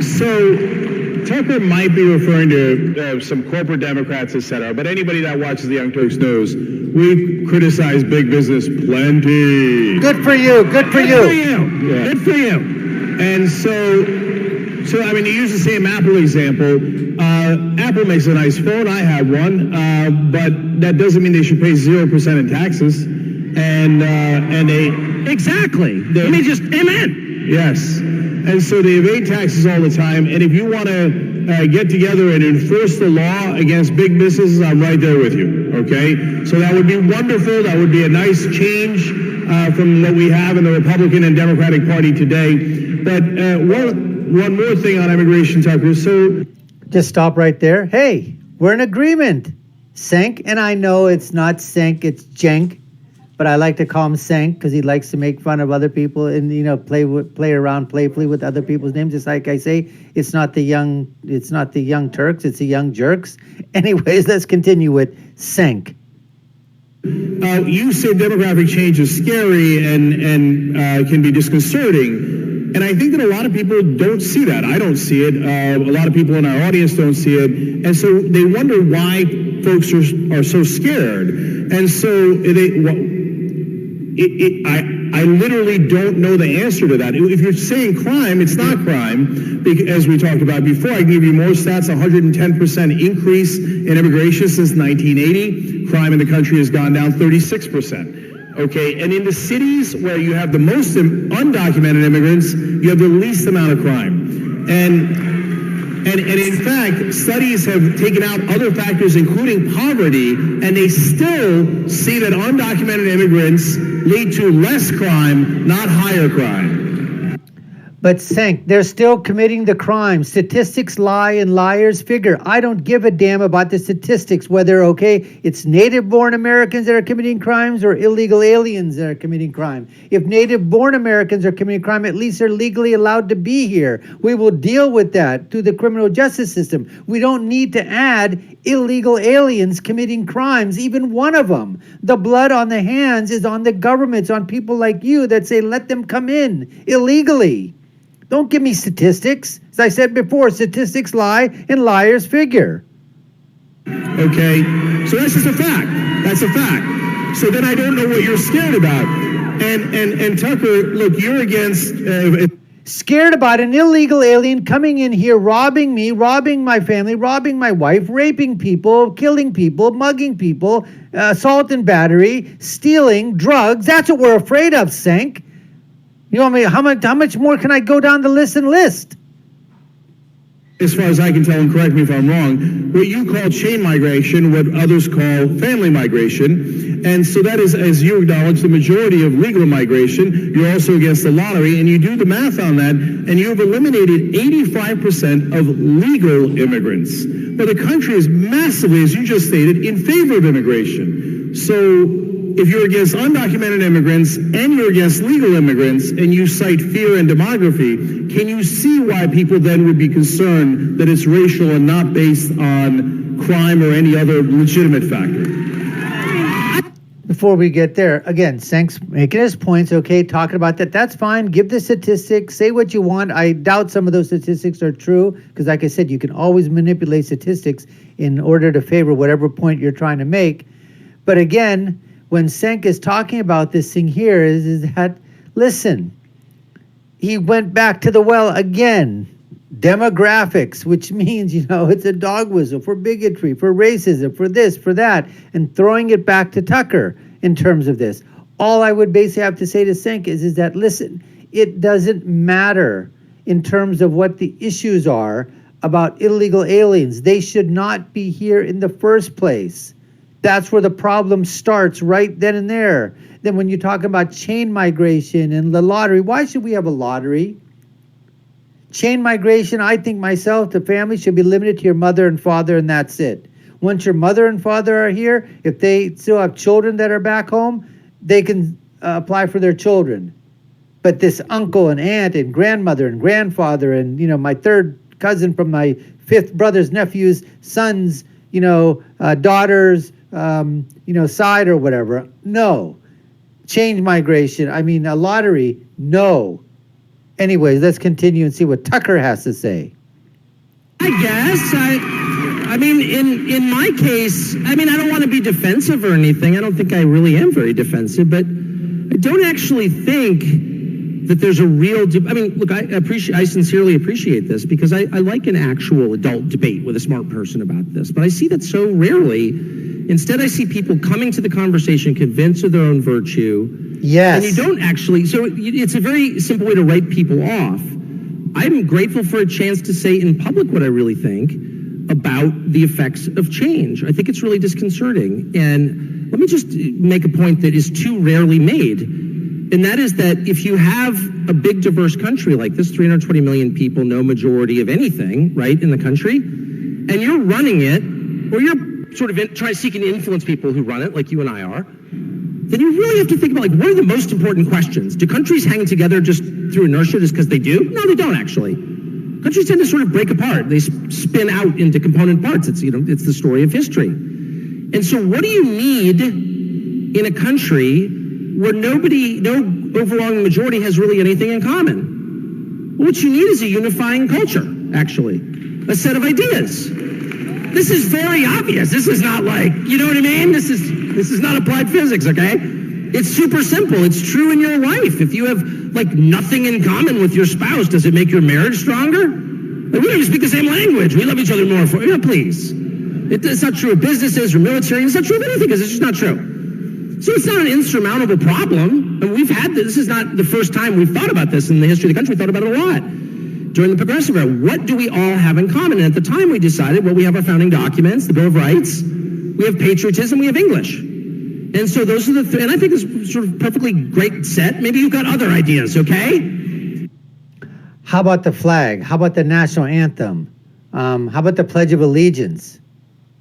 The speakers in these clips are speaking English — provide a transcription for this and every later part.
So Tucker might be referring to some corporate Democrats, etc. But anybody that watches the Young Turks knows we criticize big business plenty. Good for you. Good for you. Good for you. Yeah. Good for you. And so I mean, to use the same Apple example, Apple makes a nice phone. I have one, but that doesn't mean they should pay 0% in taxes. And they exactly. Let me just amen. Yes. And so they evade taxes all the time. And if you want to get together and enforce the law against big businesses, I'm right there with you. Okay? So that would be wonderful. That would be a nice change from what we have in the Republican and Democratic Party today. But one more thing on immigration, Tucker. So just stop right there. Hey, we're in agreement. Cenk, and I know it's not Cenk, it's Cenk. But I like to call him Cenk because he likes to make fun of other people and play around playfully with other people's names. Just like I say, it's not the young Turks, it's the Young Jerks. Anyways, let's continue with Cenk. You say demographic change is scary and can be disconcerting. And I think that a lot of people don't see that. I don't see it. A lot of people in our audience don't see it. And so they wonder why folks are so scared. And so I literally don't know the answer to that. If you're saying crime, it's not crime, as we talked about before. I can give you more stats, 110% increase in immigration since 1980. Crime in the country has gone down 36%. Okay, and in the cities where you have the most undocumented immigrants, you have the least amount of crime. And in fact, studies have taken out other factors, including poverty, and they still see that undocumented immigrants lead to less crime, not higher crime. But Cenk, they're still committing the crime. Statistics lie and liars figure. I don't give a damn about the statistics, whether, it's native-born Americans that are committing crimes or illegal aliens that are committing crime. If native-born Americans are committing crime, at least they're legally allowed to be here. We will deal with that through the criminal justice system. We don't need to add illegal aliens committing crimes, even one of them. The blood on the hands is on the governments, on people like you that say, let them come in illegally. Don't give me statistics. As I said before, statistics lie and liars figure. Okay, so that's just a fact. That's a fact. So then I don't know what you're scared about. And Tucker, look, you're against... scared about an illegal alien coming in here, robbing me, robbing my family, robbing my wife, raping people, killing people, mugging people, assault and battery, stealing, drugs. That's what we're afraid of, Cenk. You know, how much more can I go down the list? As far as I can tell, and correct me if I'm wrong, what you call chain migration, what others call family migration. And so that is, as you acknowledge, the majority of legal migration. You're also against the lottery, and you do the math on that, and you have eliminated 85% of legal immigrants. But the country is massively, as you just stated, in favor of immigration. So if you're against undocumented immigrants and you're against legal immigrants and you cite fear and demography, can you see why people then would be concerned that it's racial and not based on crime or any other legitimate factor? Before we get there, again, Cenk's making his points, talking about that. That's fine. Give the statistics. Say what you want. I doubt some of those statistics are true because, like I said, you can always manipulate statistics in order to favor whatever point you're trying to make. But again, when Cenk is talking about this thing here is that, listen, he went back to the well again. Demographics, which means, it's a dog whistle for bigotry, for racism, for this, for that, and throwing it back to Tucker in terms of this. All I would basically have to say to Cenk is that, listen, it doesn't matter in terms of what the issues are about illegal aliens. They should not be here in the first place. That's where the problem starts, right then and there. Then when you talk about chain migration and the lottery, why should we have a lottery? Chain migration, I think myself, the family should be limited to your mother and father, and that's it. Once your mother and father are here, if they still have children that are back home, they can apply for their children. But this uncle and aunt and grandmother and grandfather and, my third cousin from my fifth brother's nephew's sons, daughters, side or whatever. No. Chain migration. A lottery. No. Anyways, let's continue and see what Tucker has to say. I guess. I mean, in my case, I mean, I don't want to be defensive or anything. I don't think I really am very defensive, but I don't actually think that there's a real, I mean, look, I sincerely appreciate this because I like an actual adult debate with a smart person about this, but I see that so rarely. Instead, I see people coming to the conversation convinced of their own virtue. Yes. And you don't actually, so it's a very simple way to write people off. I'm grateful for a chance to say in public what I really think about the effects of change. I think it's really disconcerting. And let me just make a point that is too rarely made. And that is that if you have a big diverse country like this, 320 million people, no majority of anything, right, in the country, and you're running it, or you're sort of trying to seek and influence people who run it, like you and I are, then you really have to think about, like, what are the most important questions? Do countries hang together just through inertia, just because they do? No, they don't, actually. Countries tend to sort of break apart. They spin out into component parts. It's, it's the story of history. And so what do you need in a country where no overwhelming majority has really anything in common? Well, what you need is a unifying culture, actually. A set of ideas. This is very obvious. This is not like, you know what I mean? This is not applied physics, okay? It's super simple. It's true in your life. If you have, like, nothing in common with your spouse, does it make your marriage stronger? Like, we don't even speak the same language. We love each other more. Please. It's not true of businesses or military. It's not true of anything because it's just not true. So it's not an insurmountable problem. And we've had this. This is not the first time we've thought about this in the history of the country. We thought about it a lot during the Progressive Era. What do we all have in common? And at the time we decided, well, we have our founding documents, the Bill of Rights, we have patriotism, we have English. And so those are the and I think it's sort of perfectly great set. Maybe you've got other ideas, okay? How about the flag? How about the national anthem? How about the Pledge of Allegiance?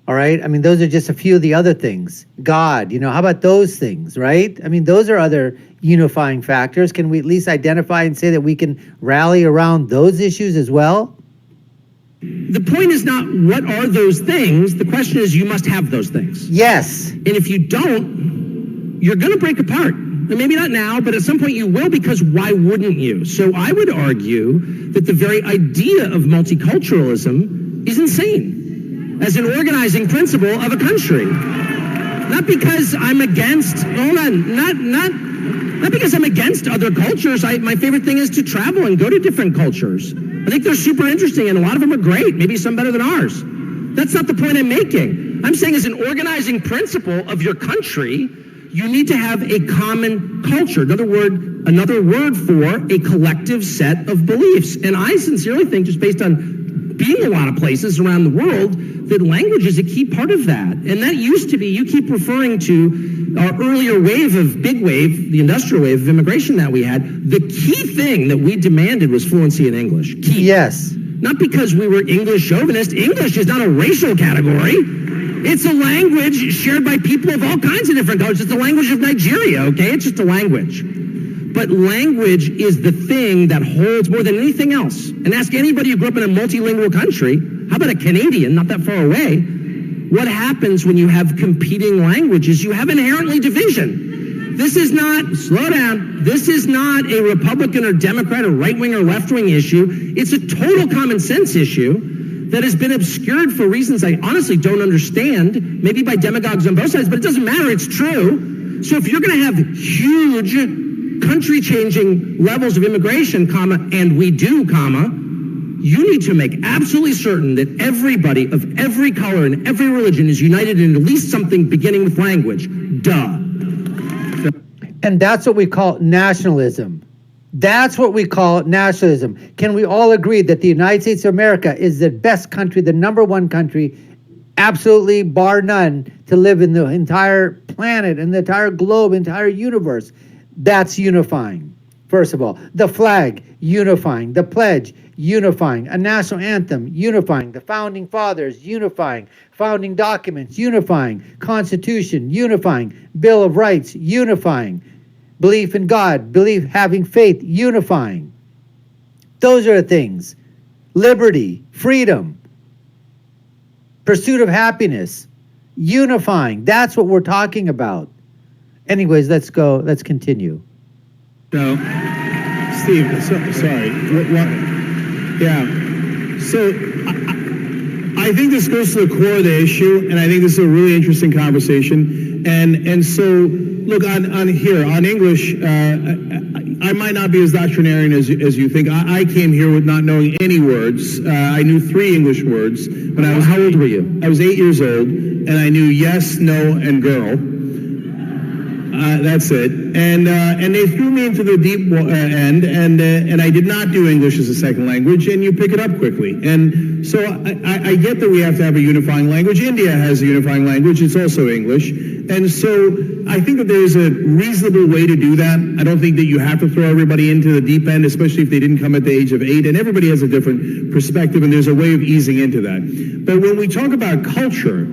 All right. I mean, those are just a few of the other things. God, how about those things, right? I mean, those are other unifying factors. Can we at least identify and say that we can rally around those issues as well? The point is not what are those things. The question is you must have those things. Yes. And if you don't, you're going to break apart. And maybe not now, but at some point you will, because why wouldn't you? So I would argue that the very idea of multiculturalism is insane as an organizing principle of a country. Not because I'm against, not because I'm against other cultures. My favorite thing is to travel and go to different cultures. I think they're super interesting, and a lot of them are great, maybe some better than ours. That's not the point I'm making. I'm saying as an organizing principle of your country, you need to have a common culture. Another word for a collective set of beliefs. And I sincerely think, just based on being a lot of places around the world, that language is a key part of that. And that used to be, you keep referring to our earlier big wave, the industrial wave of immigration that we had. The key thing that we demanded was fluency in English. Key. Yes. Not because we were English chauvinists. English is not a racial category. It's a language shared by people of all kinds of different cultures. It's the language of Nigeria, okay? It's just a language. But language is the thing that holds more than anything else. And ask anybody who grew up in a multilingual country, how about a Canadian, not that far away, what happens when you have competing languages? You have inherently division. This is not, slow down, this is not a Republican or Democrat or right-wing or left-wing issue. It's a total common sense issue that has been obscured for reasons I honestly don't understand, maybe by demagogues on both sides, but it doesn't matter, it's true. So if you're going to have huge country-changing levels of immigration, and we do, you need to make absolutely certain that everybody of every color and every religion is united in at least something beginning with language. Duh. And that's what we call nationalism. That's what we call nationalism. Can we all agree that the United States of America is the best country, the number one country, absolutely bar none, to live in the entire planet, in the entire globe, entire universe? That's unifying. First of all, the flag, unifying. The pledge, unifying. A national anthem, unifying. The founding fathers, unifying. Founding documents, unifying. Constitution, unifying. Bill of Rights, unifying. Belief in God, having faith, unifying. Those are the things. Liberty, freedom, pursuit of happiness, unifying. That's what we're talking about. Anyways, let's go. Let's continue. So, Steve, sorry. Yeah. So I think this goes to the core of the issue, and I think this is a really interesting conversation. And so, look, on English, I might not be as doctrinarian as you think. I came here with not knowing any words. I knew 3 English words. When I was How old were you? I was 8 years old, and I knew yes, no, and girl. That's it. And they threw me into the deep end, and I did not do English as a second language, and you pick it up quickly. And so I get that we have to have a unifying language. India has a unifying language. It's also English. And so I think that there's a reasonable way to do that. I don't think that you have to throw everybody into the deep end, especially if they didn't come at the age of 8. And everybody has a different perspective, and there's a way of easing into that. But when we talk about culture,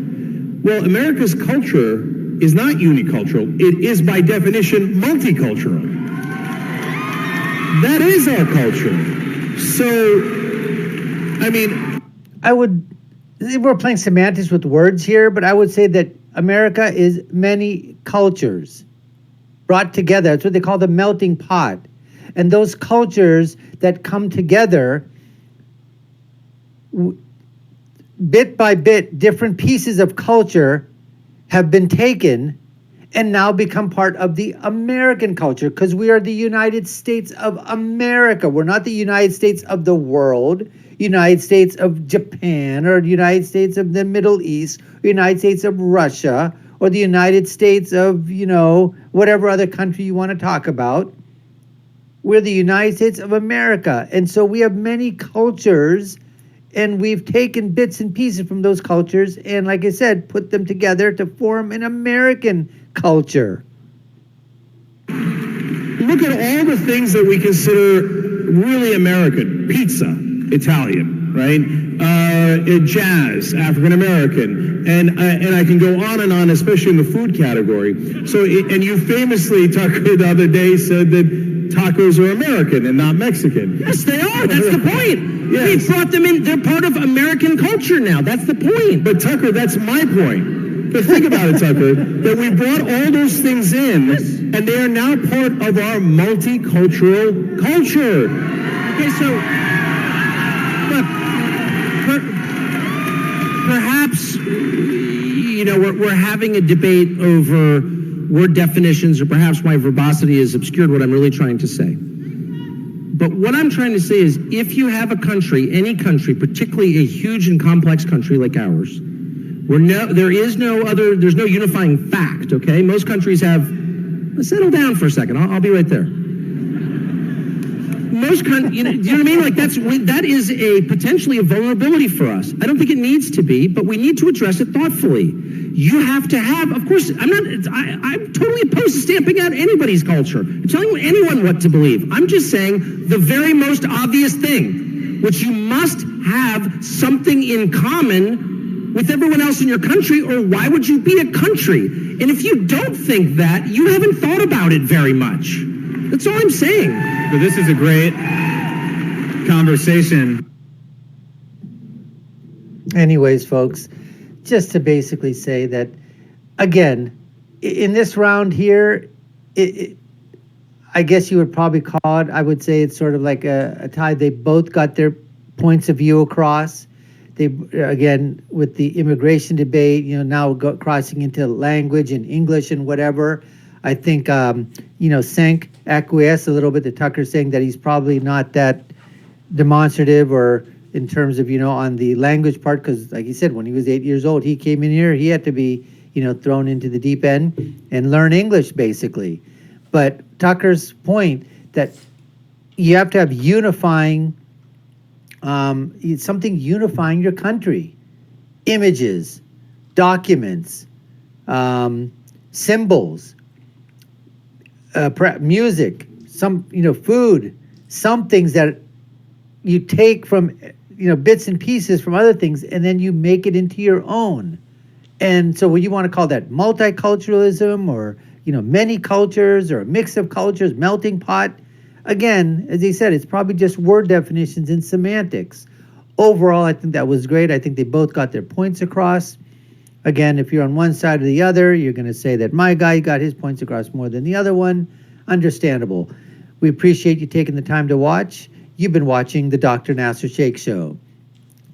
well, America's culture is not unicultural. It is, by definition, multicultural. That is our culture. So, I mean, we're playing semantics with words here, but I would say that America is many cultures brought together. That's what they call the melting pot. And those cultures that come together, bit by bit, different pieces of culture have been taken and now become part of the American culture, because we are the United States of America. We're not the United States of the world, United States of Japan, or the United States of the Middle East, or United States of Russia, or the United States of, whatever other country you want to talk about. We're the United States of America. And so we have many cultures, and we've taken bits and pieces from those cultures and, like I said, put them together to form an American culture. Look at all the things that we consider really American. Pizza, Italian, right? Jazz, African American, and I can go on and on, especially in the food category. So, and you famously, Tucker, the other day said that tacos are American and not Mexican. Yes, they are. That's the point. Yes. We brought them in. They're part of American culture now. That's the point. But Tucker, that's my point. But think about it, Tucker, that we brought all those things in, and they are now part of our multicultural culture. Okay, so look, perhaps we're having a debate over word definitions, or perhaps my verbosity has obscured what I'm really trying to say. But what I'm trying to say is, if you have a country, any country, particularly a huge and complex country like ours, there's no unifying fact, okay? Most countries have, settle down for a second, I'll be right there. Most countries, you know what I mean? Like that is potentially a vulnerability for us. I don't think it needs to be, but we need to address it thoughtfully. You have to have, of course, I'm totally opposed to stamping out anybody's culture, telling anyone what to believe. I'm just saying the very most obvious thing, which you must have something in common with everyone else in your country, or why would you be a country? And if you don't think that, you haven't thought about it very much. That's all I'm saying. But this is a great conversation. Anyways, folks, just to basically say that, again, in this round here, I guess you would probably call it, I would say it's sort of like a tie. They both got their points of view across. They, again, with the immigration debate, now crossing into language and English and whatever. I think, Cenk acquiesced a little bit to Tucker, saying that he's probably not that demonstrative, or in terms of, on the language part, because like he said, when he was 8 years old, he came in here, he had to be, thrown into the deep end and learn English, basically. But Tucker's point that you have to have unifying, something unifying your country, images, documents, symbols, music, some, food, some things that you take from, bits and pieces from other things, and then you make it into your own. And so what you want to call that, multiculturalism, or, many cultures, or a mix of cultures, melting pot. Again, as he said, it's probably just word definitions and semantics. Overall, I think that was great. I think they both got their points across. Again, if you're on one side or the other, you're going to say that my guy got his points across more than the other one. Understandable. We appreciate you taking the time to watch. You've been watching the Dr. Nasir Shaikh Show.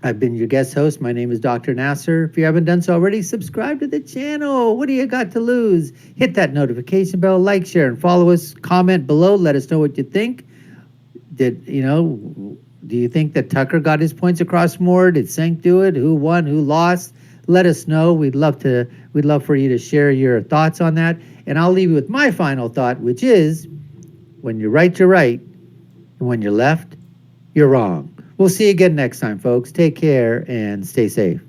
I've been your guest host. My name is Dr. Nasir. If you haven't done so already, subscribe to the channel. What do you got to lose? Hit that notification bell, like, share, and follow us. Comment below. Let us know what you think. Do you think that Tucker got his points across more? Did Cenk do it? Who won? Who lost? Let us know. We'd love for you to share your thoughts on that. And I'll leave you with my final thought, which is, when you're right, you're right. And when you're left, you're wrong. We'll see you again next time, folks. Take care and stay safe.